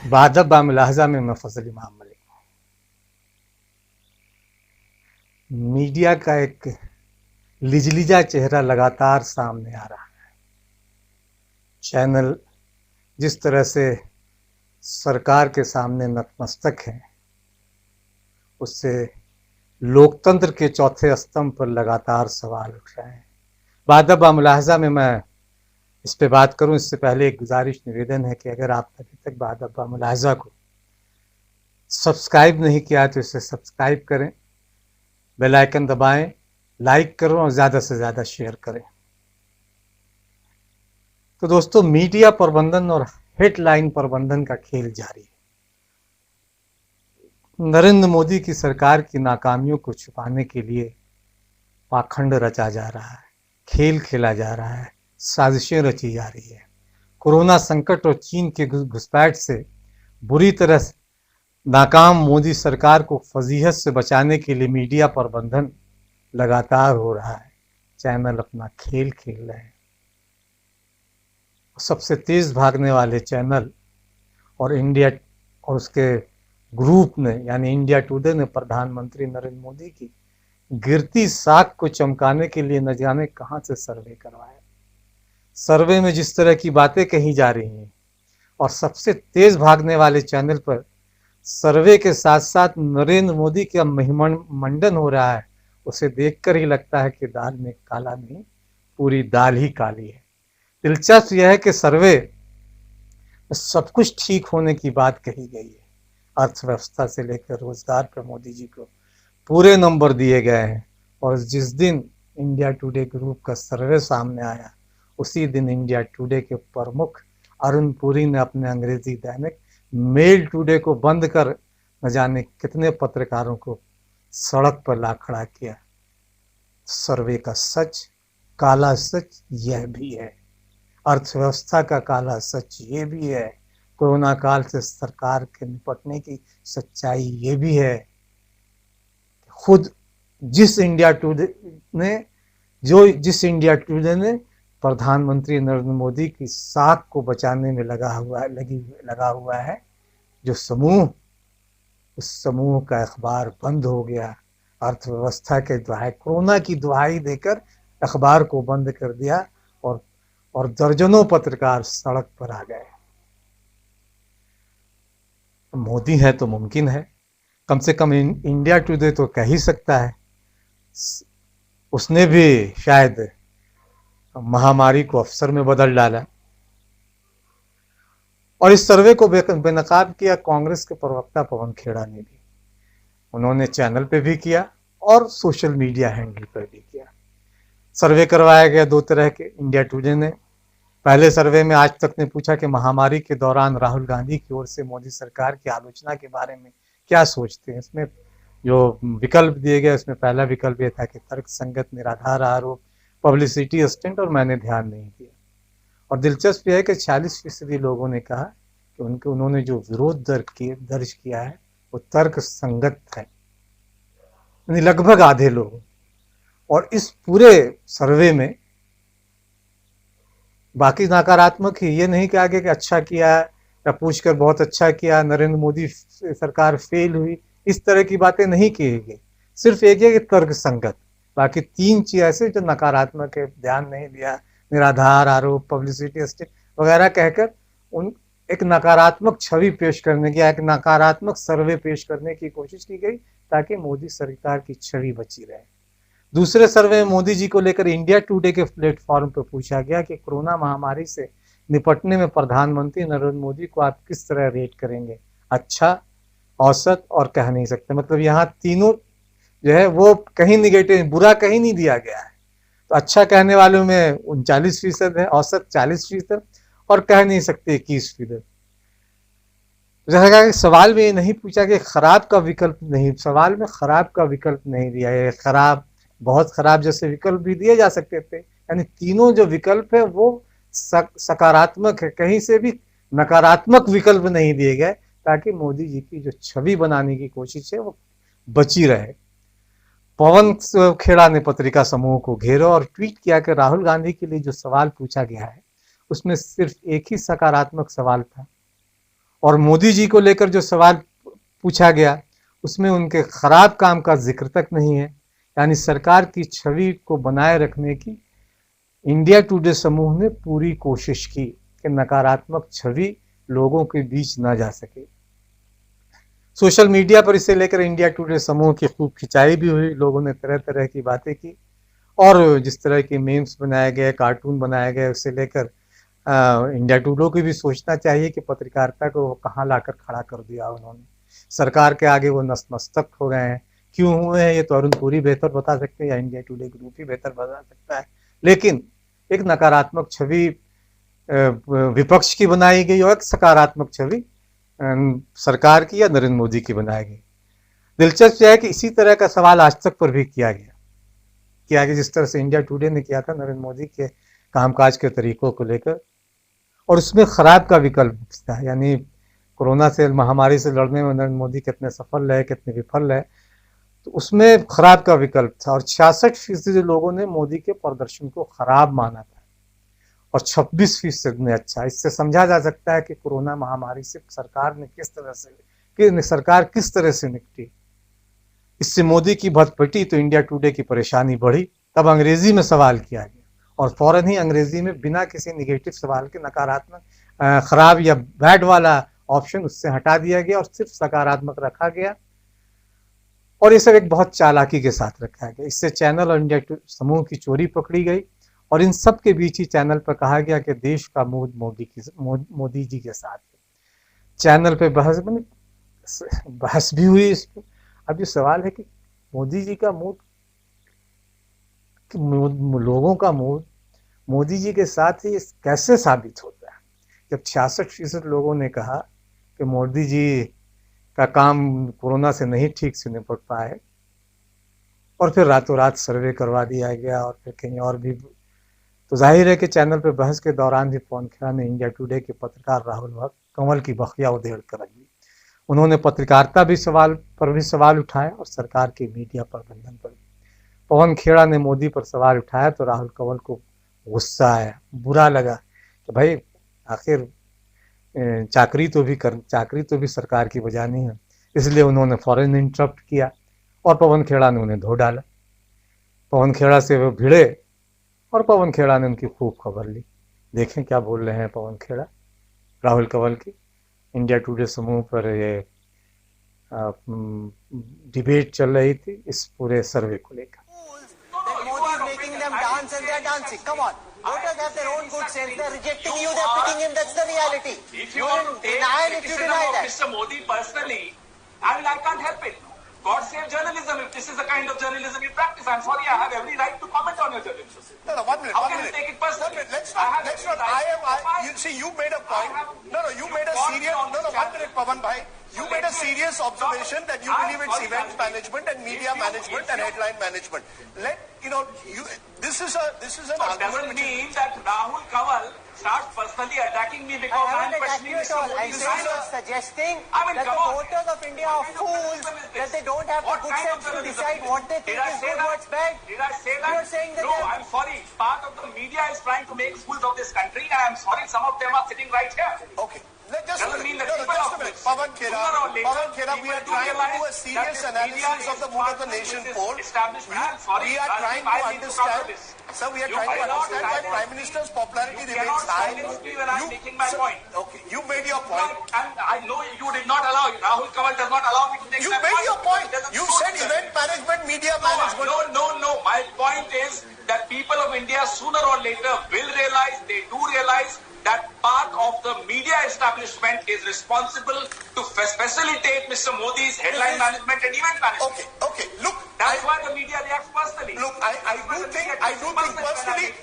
बादब बामुलाहजा में मैं फजल इमाम मलिक। मीडिया का एक लिजलिजा चेहरा लगातार सामने आ रहा है। चैनल जिस तरह से सरकार के सामने नतमस्तक है, उससे लोकतंत्र के चौथे स्तंभ पर लगातार सवाल उठ रहे हैं। बादब बामुलाहजा में मैं इस पे बात करूं, इससे पहले एक गुजारिश निवेदन है कि अगर आप अभी तक बादब बामुलाहजा को सब्सक्राइब नहीं किया तो इसे सब्सक्राइब करें, बेल आइकन दबाएं, लाइक करें और ज़्यादा से ज़्यादा शेयर करें। तो दोस्तों, मीडिया प्रबंधन और हेडलाइन प्रबंधन का खेल जारी है। नरेंद्र मोदी की सरकार की नाकामियों को छुपाने के लिए पाखंड रचा जा रहा है, खेल खेला जा रहा है, साजिशें रची जा रही है। कोरोना संकट और चीन के घुसपैठ से बुरी तरह से नाकाम मोदी सरकार को फजीहत से बचाने के लिए मीडिया प्रबंधन लगातार हो रहा है। चैनल अपना खेल खेल रहे हैं। सबसे तेज भागने वाले चैनल और इंडिया और उसके ग्रुप ने यानी इंडिया टुडे ने प्रधानमंत्री नरेंद्र मोदी की गिरती साख को चमकाने के लिए न जाने कहां से सर्वे करवाया। सर्वे में जिस तरह की बातें कही जा रही हैं और सबसे तेज भागने वाले चैनल पर सर्वे के साथ साथ नरेंद्र मोदी का महिमंडन हो रहा है, उसे देखकर ही लगता है कि दाल में काला नहीं, पूरी दाल ही काली है। दिलचस्प यह है कि सर्वे सब कुछ ठीक होने की बात कही गई है। अर्थव्यवस्था से लेकर रोजगार पर मोदी जी को पूरे नंबर दिए गए हैं और जिस दिन इंडिया टुडे ग्रुप का सर्वे सामने आया, उसी दिन इंडिया टुडे के प्रमुख अरुण पुरी ने अपने अंग्रेजी दैनिक मेल टुडे को बंद कर न जाने कितने पत्रकारों को सड़क पर ला खड़ा किया। सर्वे का सच, काला सच यह भी है, अर्थव्यवस्था का काला सच ये भी है, कोरोना काल से सरकार के निपटने की सच्चाई ये भी है। खुद जिस इंडिया टुडे ने प्रधानमंत्री नरेंद्र मोदी की साख को बचाने में लगा हुआ है, जो समूह, उस समूह का अखबार बंद हो गया। अर्थव्यवस्था के दुहाई, कोरोना की दुहाई देकर अखबार को बंद कर दिया और दर्जनों पत्रकार सड़क पर आ गए। मोदी है तो मुमकिन है, कम से कम इंडिया टुडे तो कह ही सकता है। उसने भी शायद महामारी को अवसर में बदल डाला। और इस सर्वे को बेनकाब किया कांग्रेस के प्रवक्ता पवन खेड़ा ने भी। उन्होंने चैनल पे भी किया और सोशल मीडिया हैंडल पर भी किया। सर्वे करवाया गया दो तरह के। इंडिया टुडे ने पहले सर्वे में आज तक ने पूछा कि महामारी के दौरान राहुल गांधी की ओर से मोदी सरकार की आलोचना के बारे में क्या सोचते हैं। इसमें जो विकल्प दिए गए, उसमें पहला विकल्प यह था कि तर्क संगत निराधार आरोप, पब्लिसिटी स्टंट और मैंने ध्यान नहीं दिया। और दिलचस्प यह है कि 46% लोगों ने कहा कि उन्होंने जो विरोध दर्ज किया है वो तर्क संगत है, यानी लगभग आधे लोग। और इस पूरे सर्वे में बाकी नकारात्मक ही, ये नहीं कहा गया कि अच्छा किया या पूछकर बहुत अच्छा किया, नरेंद्र मोदी सरकार फेल हुई, इस तरह की बातें नहीं की गई। सिर्फ एक है कि तर्क संगत। बाकी 3 चीज ऐसे जो नकारात्मक है, ध्यान नहीं दिया, निराधार आरोप, पब्लिसिटी स्टंट वगैरह कहकर उन एक नकारात्मक छवि पेश करने की, एक नकारात्मक सर्वे पेश करने की कोशिश की गई ताकि मोदी सरकार की छवि बची रहे। दूसरे सर्वे में मोदी जी को लेकर इंडिया टुडे के प्लेटफॉर्म पर पूछा गया कि कोरोना महामारी से निपटने में प्रधानमंत्री नरेंद्र मोदी को आप किस तरह रेट करेंगे, अच्छा, औसत और कह नहीं सकते। मतलब यहाँ तीनों जो है वो कहीं निगेटिव, बुरा कहीं नहीं दिया गया है। तो अच्छा कहने वालों में 39% है, औसत 40% और कह नहीं सकते 21%। जैसा कहा कि सवाल में ये नहीं पूछा कि खराब का विकल्प नहीं, सवाल में खराब का विकल्प नहीं दिया है। खराब, बहुत खराब जैसे विकल्प भी दिए जा सकते थे। यानी तीनों जो विकल्प है वो सकारात्मक है, कहीं से भी नकारात्मक विकल्प नहीं दिए गए ताकि मोदी जी की जो छवि बनाने की कोशिश है वो बची रहे। पवन खेड़ा ने पत्रिका समूह को घेरा और ट्वीट किया कि राहुल गांधी के लिए जो सवाल पूछा गया है उसमें सिर्फ एक ही सकारात्मक सवाल था और मोदी जी को लेकर जो सवाल पूछा गया उसमें उनके खराब काम का जिक्र तक नहीं है। यानी सरकार की छवि को बनाए रखने की इंडिया टुडे समूह ने पूरी कोशिश की कि नकारात्मक छवि लोगों के बीच न जा सके। सोशल मीडिया पर इसे लेकर इंडिया टुडे समूह की खूब खिंचाई भी हुई, लोगों ने तरह तरह की बातें की और जिस तरह के मीम्स बनाए गए, कार्टून बनाए गए, उसे लेकर इंडिया टुडे को भी सोचना चाहिए कि पत्रकारिता को कहाँ लाकर खड़ा कर दिया उन्होंने। सरकार के आगे वो नतमस्तक हो गए हैं। क्यों हुए हैं ये तो अरुण पुरी बेहतर बता सकते हैं या इंडिया टुडे ग्रुप ही बेहतर बता सकता है। लेकिन एक नकारात्मक छवि विपक्ष की बनाई गई और एक सकारात्मक छवि सरकार की या नरेंद्र मोदी की बनाई गई। दिलचस्प यह है कि इसी तरह का सवाल आज तक पर भी किया गया जिस तरह से इंडिया टुडे ने किया था नरेंद्र मोदी के कामकाज के तरीकों को लेकर, और उसमें खराब का विकल्प था। यानी कोरोना से महामारी से लड़ने में नरेंद्र मोदी कितने सफल रहे कितने विफल रहे, तो उसमें खराब का विकल्प था। और 66% लोगों ने मोदी के प्रदर्शन को खराब माना था और 26% ने अच्छा। इससे समझा जा सकता है कि कोरोना महामारी से सरकार किस तरह से निपटी। इससे मोदी की भटभटी तो इंडिया टुडे की परेशानी बढ़ी। तब अंग्रेजी में सवाल किया गया और फौरन ही अंग्रेजी में बिना किसी निगेटिव सवाल के नकारात्मक खराब या बैड वाला ऑप्शन उससे हटा दिया गया और सिर्फ सकारात्मक रखा गया। और ये सब एक बहुत चालाकी के साथ रखा गया। इससे चैनल और इंडिया समूह की चोरी पकड़ी गई और इन सब के बीच ही चैनल पर कहा गया कि देश का मूड मोदी जी के साथ है। चैनल पे बहस भी हुई इस पर। अब ये सवाल है कि मोदी जी का मूड, लोगों का मूड मोदी जी के साथ ही कैसे साबित होता है, जब 66% लोगों ने कहा कि मोदी जी का काम कोरोना से नहीं ठीक से निपट पाए और फिर रातों रात सर्वे करवा दिया गया और फिर कहीं और भी। तो जाहिर है कि चैनल पर बहस के दौरान भी पवन खेड़ा ने इंडिया टुडे के पत्रकार राहुल कंवल की बखिया उधेड़ कर रख दी। उन्होंने पत्रकारिता भी सवाल उठाए और सरकार के मीडिया प्रबंधन पर। पवन खेड़ा ने मोदी पर सवाल उठाया तो राहुल कंवल को गुस्सा आया, बुरा लगा कि भाई आखिर चाकरी तो भी सरकार की बजानी है। इसलिए उन्होंने फौरन इंटरप्ट किया और पवन खेड़ा ने उन्हें धो डाला। पवन खेड़ा से वो भिड़े और पवन खेड़ा ने उनकी खूब खबर ली। देखें क्या बोल रहे हैं पवन खेड़ा राहुल कंवल की। इंडिया टुडे समूह पर ये डिबेट चल रही थी इस पूरे सर्वे को लेकर। Voters have their own good sense. They're rejecting you, they're picking him. That's the reality. You will deny it if you deny that. Mr. Modi personally, I can't help it. God save journalism if this is the kind of journalism you practice. I'm sorry, I have every right to comment on your journalism. No, 1 minute. How can you take it personally? Let's not. You see, you made a point. You made a serious. 1 minute, Pawan bhai. You made a serious observation that you believe it's event management and media management and headline management. This is an argument. Doesn't mean that Rahul Kanwal starts personally attacking me because I haven't attacked you at all. I said you're suggesting that the voters of India are fools, that they don't have the good sense to decide what they think is good, what's bad. Did I say that? You're saying that. No, I'm sorry. Part of the media is trying to make fools of this country, and I'm sorry some of them are sitting right here. Okay. Just a minute. Pawan Khera, we are trying to do a serious analysis of the mood of the nation poll. We are trying to understand. Sir, we are trying to understand why Prime Minister's popularity remains high. Okay, you made your point. And I know you did not allow, Rahul Kanwal does not allow me to make You that made point. your point. You said event management, media management. No. My point is that people of India sooner or later will realize, they do realize that part of the media establishment is responsible to facilitate Mr. Modi's headline management and event management. Okay. Look, that's why the media reacts personally. Look, I do think personally,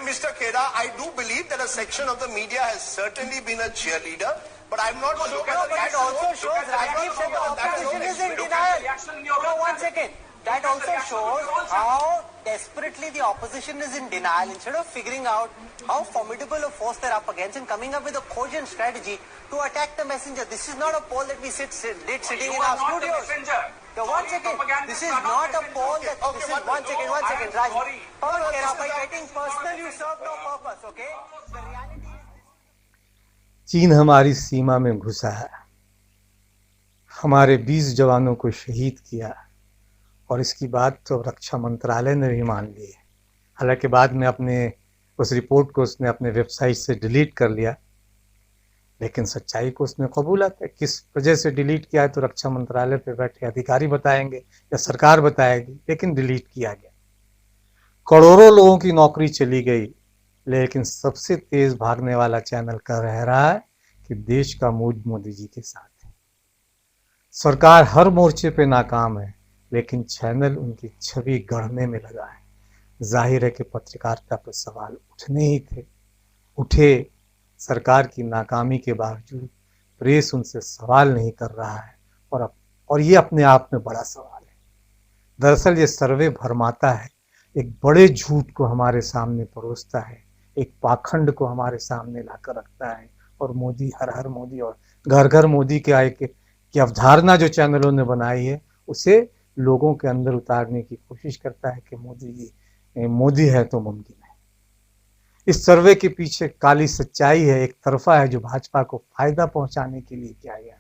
Mr. Khera, I do believe that a section of the media has certainly been a cheerleader, but I'm not sure. But it also shows Rajiv said the opposition is in denial. No, 1 second. That also shows how desperately the opposition is in denial. Instead of figuring out how formidable a force they're up against and coming up with a cogent strategy to attack the messenger. This is not a poll that we did sitting in our studios. So 1 second. This is not a poll that. This is 1 second, Raj. Pawan Khera, by getting personal, you serve no purpose, okay? The reality is. चीन हमारी सीमा में घुसा है, हमारे 20 जवानों को शहीद किया, और इसकी बात तो रक्षा मंत्रालय ने भी मान ली है। हालांकि बाद में अपने उस रिपोर्ट को उसने अपने वेबसाइट से डिलीट कर लिया, लेकिन सच्चाई को उसने कबूला था। किस वजह से डिलीट किया है तो रक्षा मंत्रालय पे बैठे अधिकारी बताएंगे या सरकार बताएगी, लेकिन डिलीट किया गया। करोड़ों लोगों की नौकरी चली गई, लेकिन सबसे तेज भागने वाला चैनल का रह रहा है कि देश का मूड मोदी जी के साथ है। सरकार हर मोर्चे पे नाकाम है, लेकिन चैनल उनकी छवि गढ़ने में लगा है। जाहिर है कि पत्रकारिता पर सवाल उठने ही थे, उठे। सरकार की नाकामी के बावजूद प्रेस उनसे सवाल नहीं कर रहा है, और ये अपने आप में बड़ा सवाल है। दरअसल ये सर्वे भरमाता है, एक बड़े झूठ को हमारे सामने परोसता है, एक पाखंड को हमारे सामने लाकर रखता है, और मोदी, हर हर मोदी और घर घर मोदी के आए की अवधारणा जो चैनलों ने बनाई है, उसे लोगों के अंदर उतारने की कोशिश करता है कि मोदी है तो मुमकिन है। इस सर्वे के पीछे काली सच्चाई है, एक तरफा है जो भाजपा को फायदा पहुंचाने के लिए किया गया।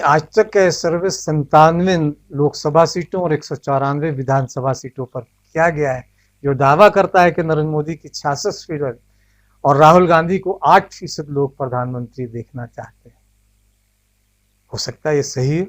आज तक का सर्वे 97 लोकसभा सीटों और 194 विधानसभा सीटों पर किया गया है, जो दावा करता है कि नरेंद्र मोदी की 66% और राहुल गांधी को 8% लोग प्रधानमंत्री देखना चाहते हैं। हो सकता है ये सही है,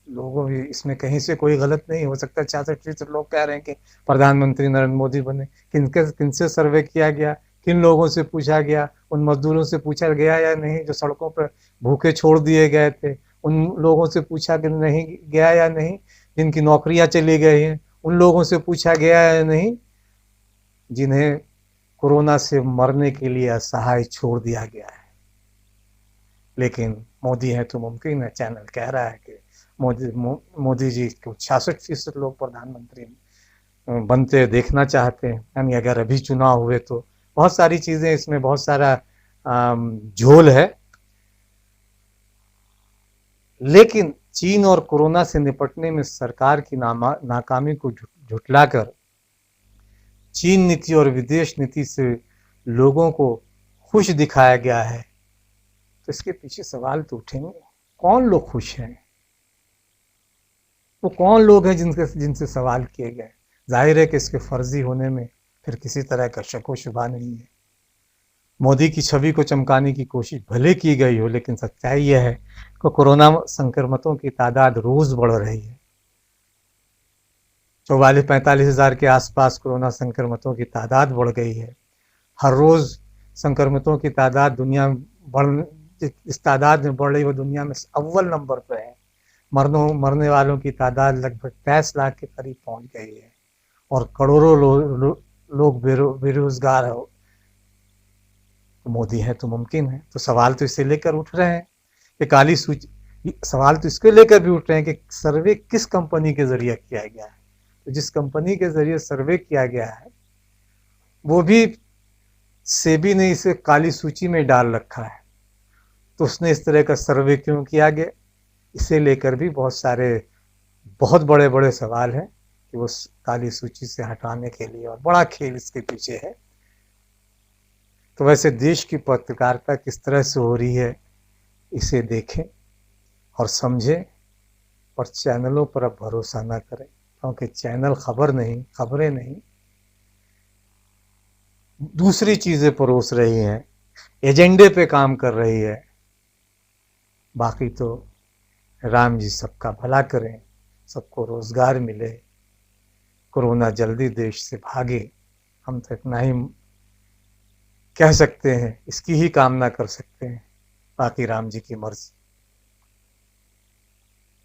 लोगों इसमें कहीं से कोई गलत नहीं हो सकता। 66% लोग कह रहे हैं कि प्रधानमंत्री नरेंद्र मोदी बने। किनसे सर्वे किया गया, किन लोगों से पूछा गया? उन मजदूरों से पूछा गया या नहीं जो सड़कों पर भूखे छोड़ दिए गए थे? उन लोगों से पूछा कि नहीं गया या नहीं जिनकी नौकरियां चली गई हैं? उन लोगों से पूछा गया या नहीं जिन्हें कोरोना से मरने के लिए असहाय छोड़ दिया गया है? लेकिन मोदी है तो मुमकिन है चैनल कह रहा है कि मोदी जी को 66% लोग प्रधानमंत्री बनते देखना चाहते हैं। यानी अगर अभी चुनाव हुए तो बहुत सारी चीजें इसमें, बहुत सारा झोल है। लेकिन चीन और कोरोना से निपटने में सरकार की नाकामी को झुठलाकर चीन नीति और विदेश नीति से लोगों को खुश दिखाया गया है, तो इसके पीछे सवाल तो उठेंगे। कौन लोग खुश हैं? वो कौन लोग हैं जिनसे सवाल किए गए? जाहिर है कि इसके फर्जी होने में फिर किसी तरह का शक व शुबा नहीं है। मोदी की छवि को चमकाने की कोशिश भले की गई हो, लेकिन सच्चाई यह है कि कोरोना संक्रमितों की तादाद रोज बढ़ रही है। 44-45 हज़ार के आसपास कोरोना संक्रमितों की तादाद बढ़ गई है। हर रोज संक्रमितों की तादाद इस तादाद में बढ़ रही, वो दुनिया में अव्वल नंबर पर है। मरने वालों की तादाद लगभग 23 लाख के करीब पहुंच गई है, और करोड़ों लोग बेरोजगार हो। तो मोदी है तो मुमकिन है। तो सवाल तो इसे लेकर उठ रहे हैं कि काली सूची, सवाल तो इसके लेकर भी उठ रहे हैं कि सर्वे किस कंपनी के जरिए किया गया है। तो जिस कंपनी के जरिए सर्वे किया गया है वो भी सेबी ने इसे काली सूची में डाल रखा है, तो उसने इस तरह का सर्वे क्यों किया गया, इसे लेकर भी बहुत बड़े बड़े सवाल हैं कि वो काली सूची से हटाने के लिए, और बड़ा खेल इसके पीछे है। तो वैसे देश की पत्रकारिता किस तरह से हो रही है, इसे देखें और समझें, और चैनलों पर अब भरोसा ना करें, क्योंकि चैनल खबरें नहीं दूसरी चीजें परोस रही हैं, एजेंडे पे काम कर रही है। बाकी तो राम जी सबका भला करें, सबको रोजगार मिले, कोरोना जल्दी देश से भागे। हम तो इतना ही कह सकते हैं, इसकी ही कामना कर सकते हैं। बाकी राम जी की मर्जी।